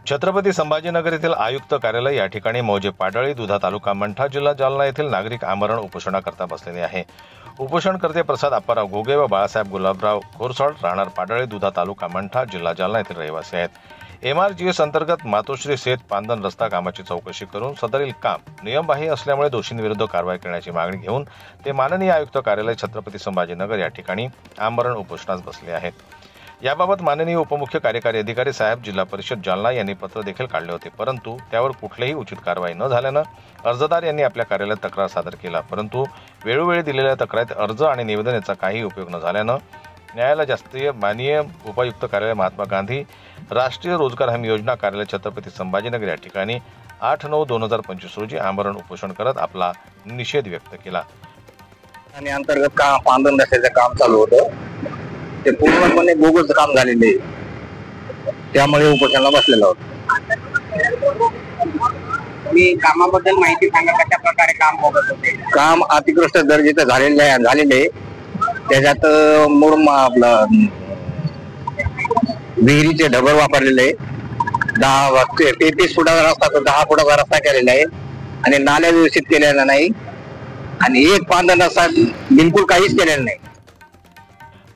छत्रपती संभाजीनगर येथील आयुक्त कार्यालय या ठिकाणी मौजे पाडळी, दुधा तालुका मंठा, जिल्हा जालना येथील नागरिक आमरण उपोषणाकरता बसलेले आहे। उपोषणकर्ते प्रसाद आप्पाराव घोगे व बाळासाहेब गुलाबराव घोरसळ, राहणार पाडळी, दुधा तालुका मंठा, जिल्हा जालना येथील रहिवासी आहेत। MRGS अंतर्गत मातोश्री सेत पांदन रस्ता कामाची चौकशी करून सदरील काम नियमबाह्य असल्यामुळे दोषींविरुद्ध कारवाई करण्याची मागणी घेऊन ते माननीय आयुक्त कार्यालय छत्रपती संभाजीनगर या ठिकाणी आमरण उपोषणास बसले आहेत। याबाबत माननीय उपमुख्य कार्यकारी अधिकारी साहेब, जिल्हा परिषद जालना यांनी पत्र देखील काढले होते, परंतु त्यावर कुठलीही उचित कारवाई न झाल्यानं अर्जदार यांनी आपल्या कार्यालयात तक्रार सादर केला, परंतु वेळोवेळी दिलेल्या तक्रारीत अर्ज आणि निवेदन याचा काही उपयोग न झाल्यानं न्यायालय जास्तीय माननीय उपायुक्त कार्यालय महात्मा गांधी राष्ट्रीय रोजगार हमी योजना कार्यालय छत्रपती संभाजीनगर या ठिकाणी 8/9/2025 रोजी आमरण उपोषण करत आपला निषेध व्यक्त केला। आणि अंतर्गत काम पांदन रस्त्याचं काम चालू होतं, ते पूर्णपणे बोगस काम झालेले, त्यामुळे उपोषणाला बसलेला होता। मी कामाबद्दल माहिती सांगा, कशा प्रकारे काम बघत होते? काम अतिकृष्ट दर्जाचं झालेले त्याच्यात मूळ आपलं विहिरीचे ढबर वापरलेले, 33 फुटाचा रस्ता तो 10 फुटाचा रस्ता केलेला आहे आणि नाल्या व्यवस्थित केलेला नाही आणि एक पांदन रस्ता बिलकुल काहीच केलेला नाही।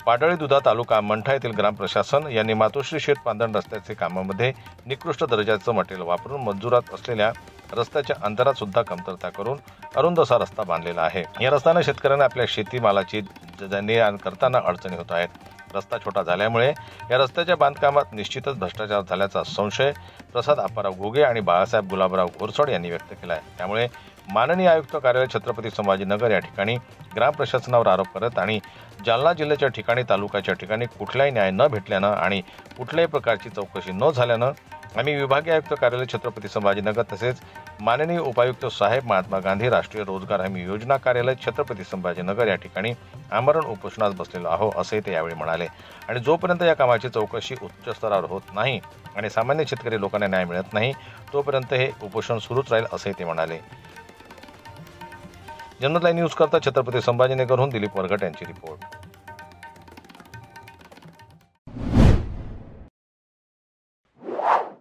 पाडळी, दुधा तालुका मंठा येथील ग्राम प्रशासन यांनी मातोश्री शेत पांदन रस्त्याचे कामामध्ये निकृष्ट दर्जाचं मटेरियल वापरून मंजुरात असलेल्या रस्त्याच्या अंतरात सुद्धा कमतरता करून अरुंद असा रस्ता बांधलेला आहे। या रस्त्याने शेतकऱ्यांना आपल्या शेतीमालाची ने-आण करताना अडचणी होत आहेत। रस्ता छोटा झाल्यामुळे या रस्त्याच्या बांधकामात निश्चितच भ्रष्टाचार झाल्याचा संशय प्रसाद आप्पाराव घोगे आणि बाळासाहेब गुलाबराव घोरसळ यांनी व्यक्त केला आहे। त्यामुळे माननीय आयुक्त कार्यालय छत्रपती संभाजीनगर या ठिकाणी ग्राम प्रशासनावर आरोप करत आणि जालना जिल्ह्याच्या ठिकाणी तालुक्याच्या ठिकाणी कुठलाही न्याय न भेटल्यानं आणि कुठल्याही प्रकारची चौकशी न झाल्यानं आम्ही विभागीय आयुक्त कार्यालय छत्रपती संभाजीनगर तसेच माननीय उपायुक्त साहेब, महात्मा गांधी राष्ट्रीय रोजगार हमी योजना कार्यालय छत्रपती संभाजीनगर या ठिकाणी आमरण उपोषणास बसलेलो आहो, असे ते यावेळी म्हणाले। आणि जोपर्यंत या कामाची चौकशी उच्च स्तरावर होत नाही आणि सामान्य शेतकरी लोकांना न्याय मिळत नाही तोपर्यंत हे उपोषण सुरूच राहील, असे ते म्हणाले। जनमत लाईव्ह न्यूज करता छत्रपती संभाजीनगरहून दिलीप वरघट यांची रिपोर्ट।